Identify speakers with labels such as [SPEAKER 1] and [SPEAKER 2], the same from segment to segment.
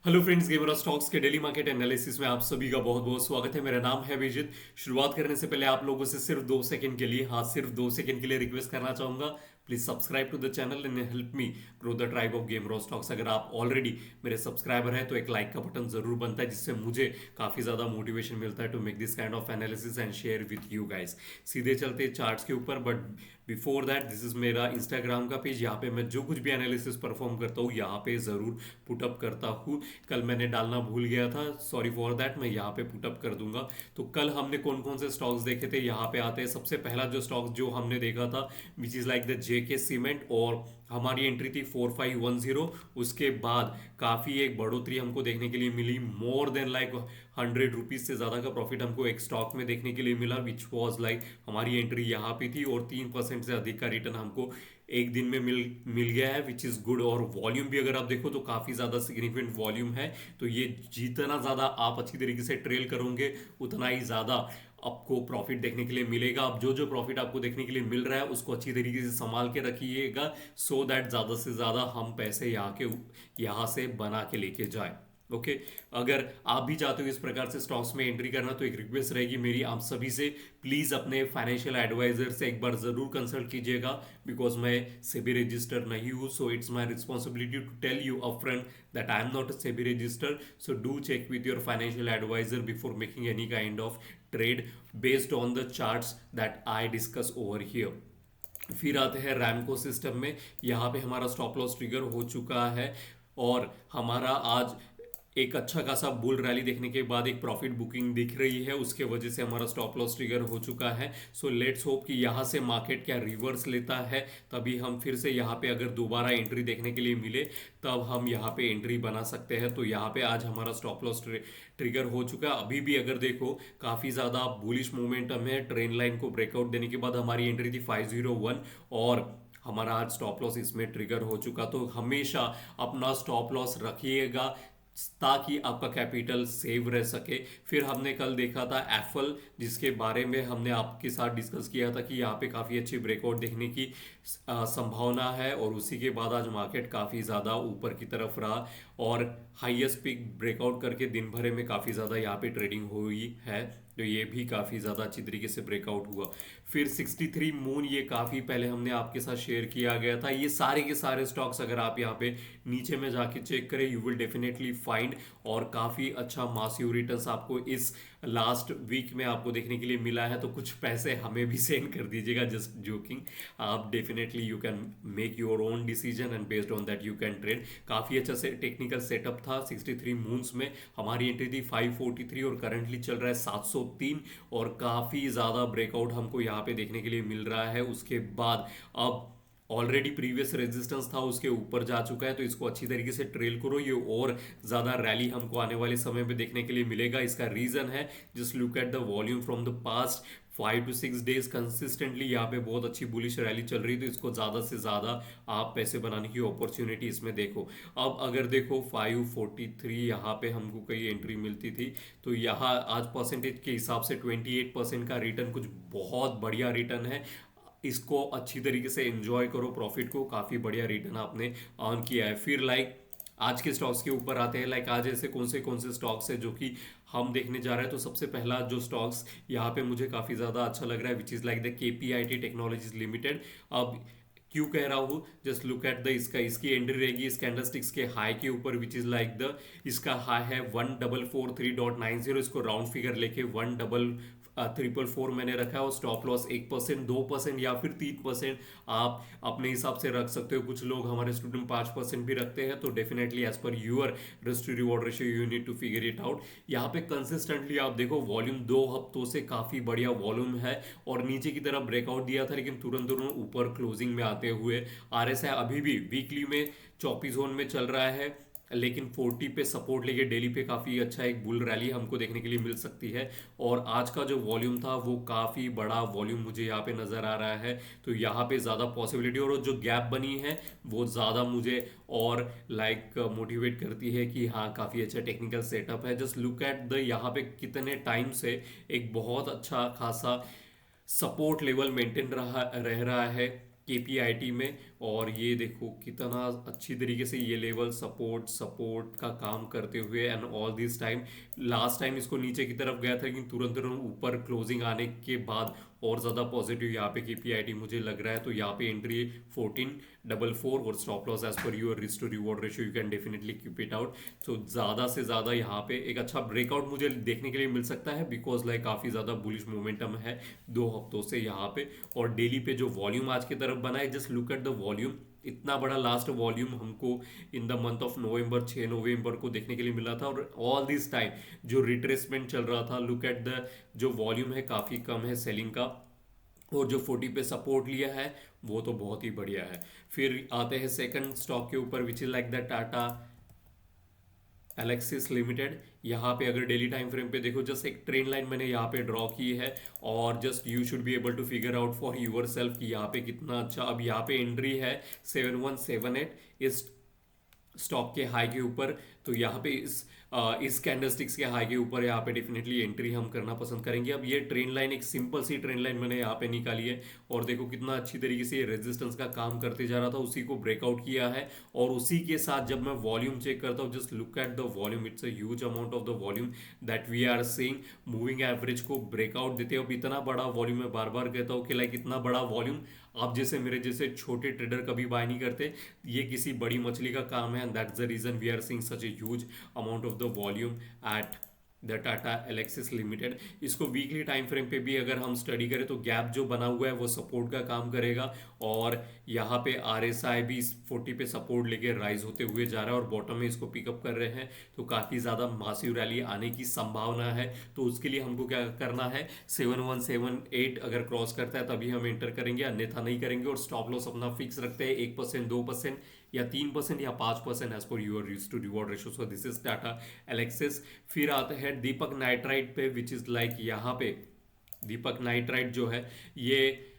[SPEAKER 1] Hello friends, gamer stocks के daily market analysis में आप सभी का बहुत बहुत स्वागत है। मेरा नाम है विजित। शुरुआत करने से पहले आप लोगों से सिर्फ 2 सेकंड के लिए, हाँ सिर्फ 2 सेकंड के लिए रिक्वेस्ट करना चाहूंगा। Please subscribe to the channel and help me grow the tribe of gamer stocks. अगर आप ऑलरेडी मेरे सब्सक्राइबर हैं तो एक लाइक का बटन जरूर बनता है, जिससे मुझे काफी ज्यादा मोटिवेशन मिलता है to make this kind of analysis and share with you guys. सीधे चलते चार्ट्स के ऊपर, but before that this is मेरा इंस्टाग्राम का पेज। यहाँ पे मैं जो कुछ भी एनालिसिस परफॉर्म करता हूँ यहाँ पे जरूर पुटअप करता हूँ। कल मैंने डालना भूल गया था, सॉरी फॉर दैट। मैं यहाँ पे पुटअप कर दूंगा। तो कल हमने कौन कौन से स्टॉक्स देखे थे यहाँ पे आते हैं। सबसे पहला जो स्टॉक जो हमने देखा था which is like the JK cement, और हमारी एंट्री थी 4510। उसके बाद काफ़ी एक बढ़ोतरी हमको देखने के लिए मिली, मोर देन लाइक 100 रुपीज़ से ज़्यादा का प्रॉफिट हमको एक स्टॉक में देखने के लिए मिला, विच वॉज लाइक हमारी एंट्री यहाँ पे थी। और 3% से अधिक का रिटर्न हमको एक दिन में मिल मिल गया है, विच इज़ गुड। और वॉल्यूम भी अगर आप देखो तो काफ़ी ज़्यादा सिग्निफिकेंट वॉल्यूम है। तो ये जितना ज़्यादा आप अच्छी तरीके से ट्रेल करोगे उतना ही ज़्यादा आपको प्रॉफिट देखने के लिए मिलेगा। अब जो जो प्रॉफिट आपको देखने के लिए मिल रहा है उसको अच्छी तरीके से संभाल के रखिएगा, सो दैट ज़्यादा से ज़्यादा हम पैसे यहाँ से बना के लेके जाए। ओके अगर आप भी चाहते हो इस प्रकार से स्टॉक्स में एंट्री करना तो एक रिक्वेस्ट रहेगी मेरी आप सभी से, प्लीज़ अपने फाइनेंशियल एडवाइजर से एक बार ज़रूर कंसल्ट कीजिएगा। बिकॉज मैं सेबी रजिस्टर नहीं हूँ, so it's my responsibility to tell you upfront that I am not a SEBI register. So do check with your financial advisor before making any kind of trade based on the charts that I discuss over here. फिर आते हैं Ramco system में। यहाँ पे हमारा stop loss trigger हो चुका है, और हमारा आज एक अच्छा खासा बुल रैली देखने के बाद एक प्रॉफिट बुकिंग दिख रही है, उसके वजह से हमारा स्टॉप लॉस ट्रिगर हो चुका है। सो लेट्स होप कि यहाँ से मार्केट क्या रिवर्स लेता है, तभी हम फिर से यहाँ पे अगर दोबारा एंट्री देखने के लिए मिले तब हम यहाँ पे एंट्री बना सकते हैं। तो यहाँ पे आज हमारा स्टॉप लॉस ट्रिगर हो चुका है। अभी भी अगर देखो काफ़ी ज़्यादा बुलिश मोमेंटम है, ट्रेंड लाइन को ब्रेकआउट देने के बाद हमारी एंट्री थी 501, और हमारा आज स्टॉप लॉस इसमें ट्रिगर हो चुका। तो हमेशा अपना स्टॉप लॉस रखिएगा ताकि आपका कैपिटल सेव रह सके। फिर हमने कल देखा था एप्पल, जिसके बारे में हमने आपके साथ डिस्कस किया था कि यहाँ पे काफ़ी अच्छी ब्रेकआउट देखने की संभावना है, और उसी के बाद आज मार्केट काफ़ी ज़्यादा ऊपर की तरफ रहा, और हाईएस्ट पिक ब्रेकआउट करके दिन भर में काफ़ी ज़्यादा यहाँ पे ट्रेडिंग हुई है। तो ये भी काफ़ी ज़्यादा अच्छी तरीके से ब्रेकआउट हुआ। फिर 63 मून, ये काफ़ी पहले हमने आपके साथ शेयर किया गया था। ये सारे के सारे स्टॉक्स अगर आप यहाँ पे नीचे में जाके चेक करें यू विल डेफिनेटली फाइंड, और काफ़ी अच्छा मासिव रिटर्न्स आपको इस लास्ट वीक में आपको देखने के लिए मिला है। तो कुछ पैसे हमें भी सेंड कर दीजिएगा, जस्ट जोकिंग। आप definitely you can make your own decision and based on that you can trade. काफ़ी अच्छा से टेक्निकल सेटअप था। 63 मून्स में हमारी एंट्री थी 543, और करंटली चल रहा है 703, और काफ़ी ज़्यादा ब्रेकआउट हमको यहाँ पे देखने के लिए मिल रहा है। उसके बाद अब ऑलरेडी प्रीवियस रेजिस्टेंस था उसके ऊपर जा चुका है, तो इसको अच्छी तरीके से ट्रेल करो। ये और ज़्यादा रैली हमको आने वाले समय में देखने के लिए मिलेगा। इसका रीज़न है just look at the volume from the past 5 to 6 days consistently यहाँ पे बहुत अच्छी बुलिश रैली चल रही है। तो इसको ज़्यादा से ज़्यादा आप पैसे बनाने की अपॉर्चुनिटी इसमें देखो। अब अगर देखो 543 यहाँ पे हमको कई एंट्री मिलती थी, तो यहाँ आज परसेंटेज के हिसाब से 28% का रिटर्न कुछ बहुत बढ़िया रिटर्न है। इसको अच्छी तरीके से एंजॉय करो, प्रॉफिट को। काफ़ी बढ़िया रिटर्न आपने अर्न किया है। फिर लाइक आज के स्टॉक्स के ऊपर आते हैं। लाइक आज ऐसे कौन से स्टॉक्स है जो कि हम देखने जा रहे हैं। तो सबसे पहला जो स्टॉक्स यहाँ पे मुझे काफ़ी ज़्यादा अच्छा लग रहा है विच is like the KPIT technologies limited. अब क्यों कह रहा हूँ, जस्ट लुक एट द इसकी एंट्री रहेगी इस कैंडलस्टिक्स के हाई के ऊपर, विच इज़ लाइक द इसका हाई है 1443.90। इसको राउंड फिगर लेके 1,444 मैंने रखा है, और स्टॉप लॉस 1%, 2% या फिर 3% आप अपने हिसाब से रख सकते हो। कुछ लोग हमारे स्टूडेंट 5% भी रखते हैं। तो definitely as per your risk to reward ratio you need to figure it out. यहाँ पे कंसिस्टेंटली आप देखो वॉल्यूम 2 हफ्तों से काफ़ी बढ़िया वॉल्यूम है, और नीचे की तरफ ब्रेकआउट दिया था लेकिन तुरंत तुरंत ऊपर क्लोजिंग में आते हुए RSI अभी भी वीकली में चौपी जोन में चल रहा है, लेकिन 40 पे सपोर्ट लेके डेली पे काफ़ी अच्छा एक बुल रैली हमको देखने के लिए मिल सकती है। और आज का जो वॉल्यूम था वो काफ़ी बड़ा वॉल्यूम मुझे यहाँ पे नज़र आ रहा है। तो यहाँ पे ज़्यादा पॉसिबिलिटी, और जो गैप बनी है वो ज़्यादा मुझे और लाइक मोटिवेट करती है कि हाँ काफ़ी अच्छा टेक्निकल सेटअप है। जस्ट लुक एट द यहाँ पे कितने टाइम से एक बहुत अच्छा खासा सपोर्ट लेवल मेंटेन रह रहा है KPIT में। और ये देखो कितना अच्छी तरीके से ये लेवल सपोर्ट सपोर्ट का काम करते हुए and all this time. Last time इसको नीचे की तरफ गया था लेकिन तुरंत तुरंत ऊपर क्लोजिंग आने के बाद और ज़्यादा पॉजिटिव यहाँ पे KPIT मुझे लग रहा है। तो यहाँ पे एंट्री 1444 और stop loss as per your risk to reward ratio, you can definitely keep it out. So ज़्यादा से ज़्यादा यहाँ पे एक अच्छा ब्रेकआउट मुझे देखने के लिए मिल सकता है, बिकॉज लाइक काफ़ी ज़्यादा बुलिश मोमेंटम है 2 हफ्तों से यहाँ पे। और डेली पे जो वॉल्यूम आज की तरफ बना है, just look at the volume. इतना बड़ा लास्ट वॉल्यूम हमको in the month of November 6 नवंबर को देखने के लिए मिला था। और ऑल दिस टाइम जो रिट्रेसमेंट चल रहा था, लुक एट द जो वॉल्यूम है काफ़ी कम है सेलिंग का, और जो 40 पे सपोर्ट लिया है वो तो बहुत ही बढ़िया है। फिर आते हैं सेकंड स्टॉक के ऊपर, which is like the Tata Elxsi limited. यहाँ पे अगर डेली टाइम फ्रेम पे देखो, जस्ट एक ट्रेंड लाइन मैंने यहाँ पे ड्रॉ की है और just you should be able to figure out for yourself कि यहाँ पे कितना अच्छा। अब यहाँ पे एंट्री है 7178 इस स्टॉक के हाई के ऊपर। तो यहाँ पे इस कैंडलस्टिक्स के हाई के ऊपर यहाँ पे डेफिनेटली एंट्री हम करना पसंद करेंगे। अब ये ट्रेंड लाइन एक सिंपल सी ट्रेंड लाइन मैंने यहाँ पे निकाली है और देखो कितना अच्छी तरीके से ये रेजिस्टेंस का काम करते जा रहा था, उसी को ब्रेकआउट किया है। और उसी के साथ जब मैं वॉल्यूम चेक करता हूँ, just look at the volume, it's a huge amount of the volume that we are seeing. Moving average को ब्रेकआउट देते हैं। अब इतना बड़ा वॉल्यूम, मैं बार बार कहता हूँ कि लाइक इतना बड़ा वॉल्यूम आप जैसे मेरे जैसे छोटे ट्रेडर कभी बाय नहीं करते। ये किसी बड़ी मछली का काम है and that's the reason we are seeing such a huge amount of the volume at the Tata Elxsi limited. इसको वीकली टाइम फ्रेम पे भी अगर हम स्टडी करें तो गैप जो बना हुआ है वो सपोर्ट का काम करेगा। और यहाँ पे RSI भी 40 पे सपोर्ट लेके राइज होते हुए जा रहा है और बॉटम में इसको पिकअप कर रहे हैं। तो काफ़ी ज़्यादा मासिव रैली आने की संभावना है। तो उसके लिए हमको क्या करना है, 7178 अगर क्रॉस करता है तभी हम एंटर करेंगे, अन्यथा नहीं करेंगे। और स्टॉप लॉस अपना फिक्स रखते हैं 1%, 2% या 3% या 5% as per your risk to reward ratio. So this is Tata Elxsi. फिर आते हैं दीपक नाइट्राइट पे, विच इज लाइक यहाँ पे दीपक नाइट्राइट जो है ये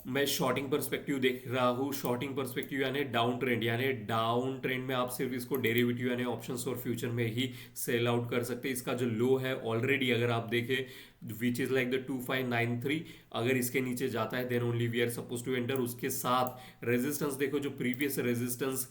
[SPEAKER 1] मैं शॉर्टिंग पर्सपेक्टिव देख रहा हूँ। शॉर्टिंग पर्सपेक्टिव यानी डाउन ट्रेंड, यानी डाउन ट्रेंड में आप सिर्फ इसको डेरिवेटिव यानी ऑप्शंस और फ्यूचर में ही सेल आउट कर सकते हैं। इसका जो लो है ऑलरेडी अगर आप देखें विच इज लाइक द 2593, अगर इसके नीचे जाता है then only we are suppose to enter. उसके साथ रेजिस्टेंस देखो, जो प्रीवियस रेजिस्टेंस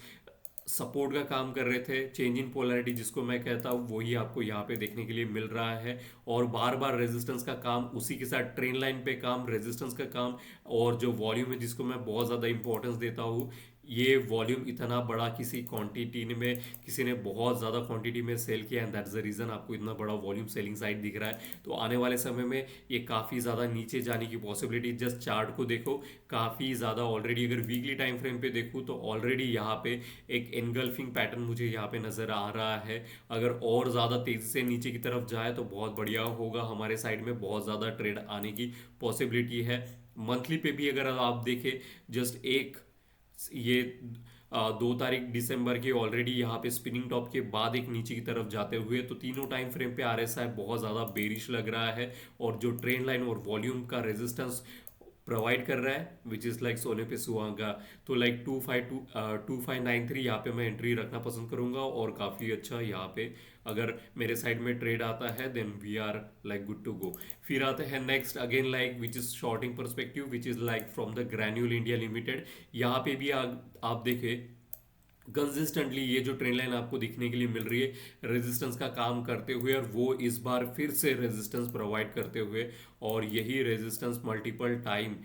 [SPEAKER 1] सपोर्ट का काम कर रहे थे, चेंज इन पोलैरिटी जिसको मैं कहता हूँ, वही आपको यहाँ पे देखने के लिए मिल रहा है। और बार बार रेजिस्टेंस का काम, उसी के साथ ट्रेंड लाइन पे काम, रेजिस्टेंस का काम, और जो वॉल्यूम है जिसको मैं बहुत ज़्यादा इंपॉर्टेंस देता हूँ, ये वॉल्यूम इतना बड़ा किसी क्वांटिटी में किसी ने बहुत ज़्यादा क्वांटिटी में सेल किया एंड दैट्स द रीज़न आपको इतना बड़ा वॉल्यूम सेलिंग साइड दिख रहा है। तो आने वाले समय में ये काफ़ी ज़्यादा नीचे जाने की पॉसिबिलिटी, जस्ट चार्ट को देखो काफ़ी ज़्यादा ऑलरेडी, अगर वीकली टाइम फ्रेम पे देखूँ तो ऑलरेडी यहाँ पे एक एनगल्फिंग पैटर्न मुझे यहाँ पे नज़र आ रहा है। अगर और ज़्यादा तेज़ी से नीचे की तरफ जाए तो बहुत बढ़िया होगा, हमारे साइड में बहुत ज़्यादा ट्रेड आने की पॉसिबिलिटी है। मंथली पे भी अगर आप देखें, जस्ट एक ये 2 तारीख दिसंबर के ऑलरेडी यहाँ पे स्पिनिंग टॉप के बाद एक नीचे की तरफ जाते हुए, तो तीनों टाइम फ्रेम पे RSI बहुत ज़्यादा बेरिश लग रहा है। और जो ट्रेंड लाइन और वॉल्यूम का रेजिस्टेंस प्रोवाइड कर रहा है विच इज़ लाइक सोने पे सुहागा, तो लाइक 2593 यहाँ पे मैं एंट्री रखना पसंद करूंगा। और काफ़ी अच्छा यहाँ पे अगर मेरे साइड में ट्रेड आता है then we are like good to go. फिर आते हैं next again like which is shorting perspective, which is like from the Granules India limited. यहाँ पे भी आप देखें कंसिस्टेंटली ये जो ट्रेंड लाइन आपको दिखने के लिए मिल रही है रेजिस्टेंस का काम करते हुए, और वो इस बार फिर से रेजिस्टेंस प्रोवाइड करते हुए, और यही रेजिस्टेंस मल्टीपल टाइम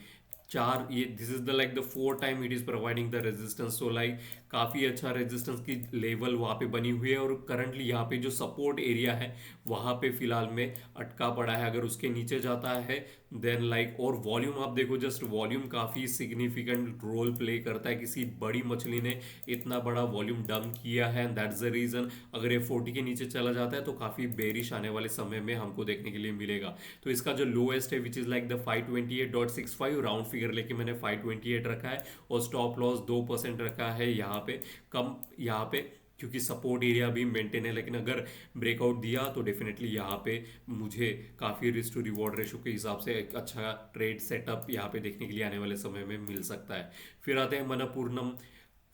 [SPEAKER 1] चार, ये this is the like the 4 time it is providing the resistance. So like काफ़ी अच्छा रेजिस्टेंस की लेवल वहाँ पे बनी हुई है। और करंटली यहाँ पे जो सपोर्ट एरिया है वहाँ पे फिलहाल में अटका पड़ा है। अगर उसके नीचे जाता है देन लाइक, और वॉल्यूम आप देखो, जस्ट वॉल्यूम काफ़ी सिग्निफिकेंट रोल प्ले करता है। किसी बड़ी मछली ने इतना बड़ा वॉल्यूम डंप किया है एंड दैट्स द रीज़न अगर ये 40 के नीचे चला जाता है तो काफ़ी बेरिश आने वाले समय में हमको देखने के लिए मिलेगा। तो इसका जो लोएस्ट है विच is like the 528.65, round figure लेके मैंने 528 रखा है और स्टॉप लॉस 2% रखा है यहाँ पे कम, यहाँ पे क्योंकि सपोर्ट एरिया भी मेंटेन है। लेकिन अगर ब्रेकआउट दिया तो डेफिनेटली यहाँ पे मुझे काफ़ी रिस्क टू रिवॉर्ड रेशो के हिसाब से एक अच्छा ट्रेड सेटअप यहाँ पे देखने के लिए आने वाले समय में मिल सकता है। फिर आते हैं मनपूर्णम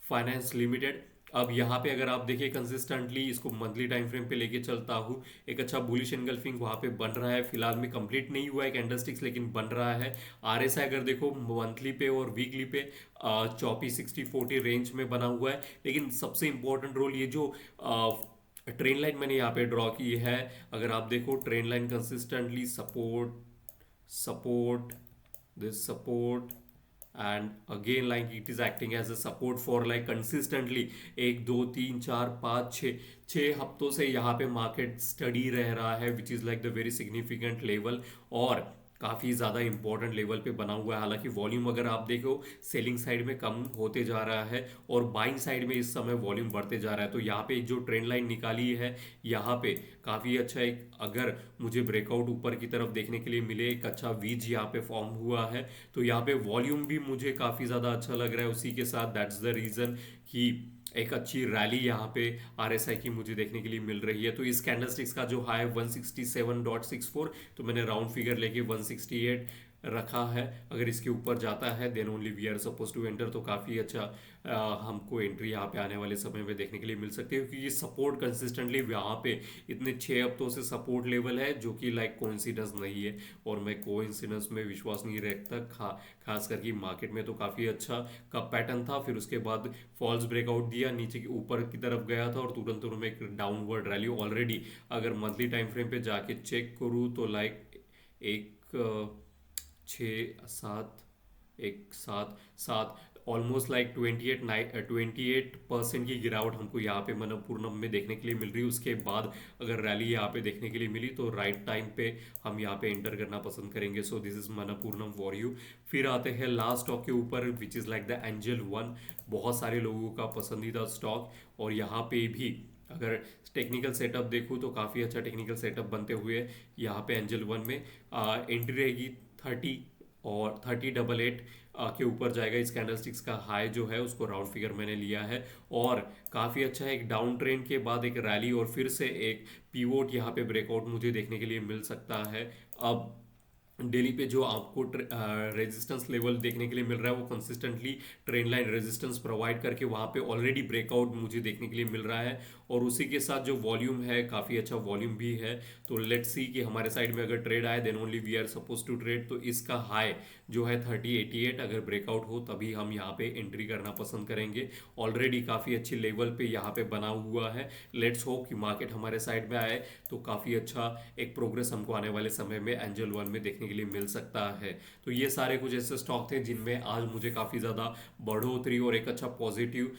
[SPEAKER 1] फाइनेंस लिमिटेड। अब यहाँ पे अगर आप देखिए कंसिस्टेंटली इसको मंथली टाइम फ्रेम पे लेके चलता हूँ, एक अच्छा बुलिश एंगल्फिंग वहाँ पे बन रहा है। फिलहाल में कंप्लीट नहीं हुआ है कैंडलस्टिक्स, लेकिन बन रहा है। आरएसआई अगर देखो मंथली पे और वीकली पे 24 60 40 रेंज में बना हुआ है। लेकिन सबसे इंपॉर्टेंट रोल ये जो ट्रेन लाइन मैंने यहाँ पे ड्रॉ की है, अगर आप देखो train line consistently support support this support and again like it is acting as a support for like consistently 1 2 3 4 5 6 हफ्तों से यहाँ पे मार्केट स्टडी रह रहा है, विच is like the very significant level और काफ़ी ज़्यादा इंपॉर्टेंट लेवल पे बना हुआ है। हालांकि वॉल्यूम अगर आप देखो सेलिंग साइड में कम होते जा रहा है और बाइंग साइड में इस समय वॉल्यूम बढ़ते जा रहा है। तो यहाँ पे एक जो ट्रेंड लाइन निकाली है, यहाँ पे काफ़ी अच्छा एक अगर मुझे ब्रेकआउट ऊपर की तरफ देखने के लिए मिले, एक अच्छा वीज यहाँ पे फॉर्म हुआ है, तो यहाँ पे वॉल्यूम भी मुझे काफ़ी ज़्यादा अच्छा लग रहा है। उसी के साथ दैट्स द रीज़न कि एक अच्छी रैली यहाँ पे आरएसआई की मुझे देखने के लिए मिल रही है। तो इस कैंडलस्टिक्स का जो हाई 167.64, तो मैंने राउंड फिगर लेके 168 रखा है। अगर इसके ऊपर जाता है then only we are suppose to enter, तो काफ़ी अच्छा हमको एंट्री यहाँ पे आने वाले समय में देखने के लिए मिल सकती है, क्योंकि ये सपोर्ट कंसिस्टेंटली यहाँ पे इतने 6 हफ्तों से सपोर्ट लेवल है, जो कि लाइक कोइंसिडेंस नहीं है। और मैं कोइंसिडेंस में विश्वास नहीं रखता, खास करके मार्केट में तो काफ़ी अच्छा कप पैटर्न था, फिर उसके बाद फॉल्स ब्रेकआउट दिया, नीचे के ऊपर की तरफ गया था और तुरंत तुरंत में एक डाउनवर्ड रैली ऑलरेडी अगर मंथली टाइम फ्रेम पे जाके चेक करूँ तो लाइक एक 6 7 एक 7 7 ऑलमोस्ट लाइक 28% की गिरावट हमको यहाँ पे मनपूर्णम में देखने के लिए मिल रही है। उसके बाद अगर रैली यहाँ पे देखने के लिए मिली तो राइट टाइम पे हम यहाँ पे एंटर करना पसंद करेंगे। So this is Manappuram for you. फिर आते हैं लास्ट स्टॉक के ऊपर, which is like the Angel One, बहुत सारे लोगों का पसंदीदा स्टॉक। और यहाँ पे भी अगर टेक्निकल सेटअप देखूँ तो काफ़ी अच्छा टेक्निकल सेटअप बनते हुए यहाँ पे एंजल वन में एंट्री रहेगी 30 और 3088 के ऊपर जाएगा। इस कैंडलस्टिक्स का हाई जो है उसको राउंड फिगर मैंने लिया है और काफ़ी अच्छा है। एक डाउन ट्रेंड के बाद एक रैली और फिर से एक पीवोट यहाँ पे ब्रेकआउट मुझे देखने के लिए मिल सकता है। अब डेली पे जो आपको रेजिस्टेंस लेवल देखने के लिए मिल रहा है वो consistently trend line resistance provide करके वहाँ पे ऑलरेडी ब्रेकआउट मुझे देखने के लिए मिल रहा है। और उसी के साथ जो वॉल्यूम है काफ़ी अच्छा वॉल्यूम भी है। तो लेट्स सी कि हमारे साइड में अगर ट्रेड आए then only we are suppose to trade. तो इसका हाई जो है 3088 अगर ब्रेकआउट हो तभी हम यहाँ पे एंट्री करना पसंद करेंगे। ऑलरेडी काफ़ी अच्छी लेवल पे यहाँ पे बना हुआ है। लेट्स होप कि मार्केट हमारे साइड में आए तो काफ़ी अच्छा एक प्रोग्रेस हमको आने वाले समय में एंजल वन में देखने के लिए मिल सकता है। तो ये सारे कुछ ऐसे स्टॉक थे जिनमें आज मुझे काफ़ी ज़्यादा बढ़ोतरी और एक अच्छा पॉजिटिव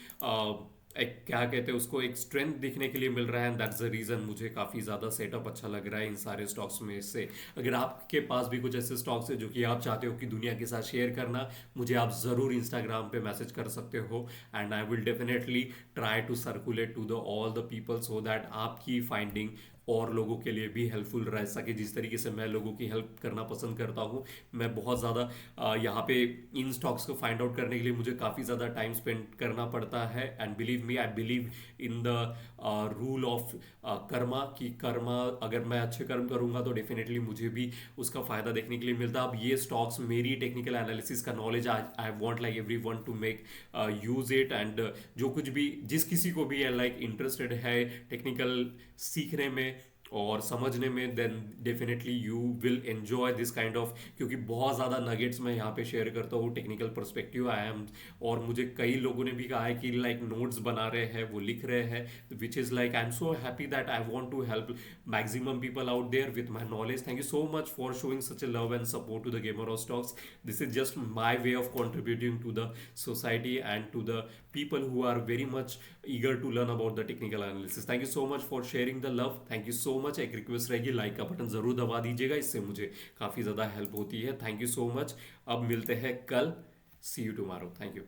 [SPEAKER 1] एक क्या कहते हैं उसको एक स्ट्रेंथ दिखने के लिए मिल रहा है। एंड दैट्स द रीज़न मुझे काफ़ी ज़्यादा सेटअप अच्छा लग रहा है इन सारे स्टॉक्स में से। अगर आपके पास भी कुछ ऐसे स्टॉक्स है जो कि आप चाहते हो कि दुनिया के साथ शेयर करना, मुझे आप ज़रूर इंस्टाग्राम पे मैसेज कर सकते हो and I will definitely try to circulate to the all the people so that आपकी फाइंडिंग और लोगों के लिए भी हेल्पफुल रह सके। जिस तरीके से मैं लोगों की हेल्प करना पसंद करता हूँ, मैं बहुत ज़्यादा यहाँ पे इन स्टॉक्स को फाइंड आउट करने के लिए मुझे काफ़ी ज़्यादा टाइम स्पेंड करना पड़ता है। And believe me, I believe in the rule of Karma, कि कर्मा अगर मैं अच्छे कर्म करूँगा तो डेफिनेटली मुझे भी उसका फ़ायदा देखने के लिए मिलता है। अब ये स्टॉक्स मेरी टेक्निकल एनालिसिस का knowledge I want like every one two make use it. And जो कुछ भी जिस किसी को भी लाइक इंटरेस्टेड है टेक्निकल सीखने में और समझने में, then definitely you will enjoy this kind of, क्योंकि बहुत ज़्यादा नगेट्स मैं यहाँ पे शेयर करता हूँ टेक्निकल पर्सपेक्टिव आई एम। और मुझे कई लोगों ने भी कहा है कि लाइक नोट्स बना रहे हैं, वो लिख रहे हैं, which is like I am so happy that I want to help maximum people out there with my knowledge. Thank you so much for showing such a love and support to the gamer of stocks. This is just my way of contributing to the society and to the people who are very much eager to learn about the technical analysis. Thank you so much for sharing the love. Thank you so much. एक request रहेगी, like का button जरूर दबा दीजिएगा, इससे मुझे काफ़ी ज़्यादा हेल्प होती है। Thank you so much. अब मिलते हैं कल। सी यू टुमारो। Thank you.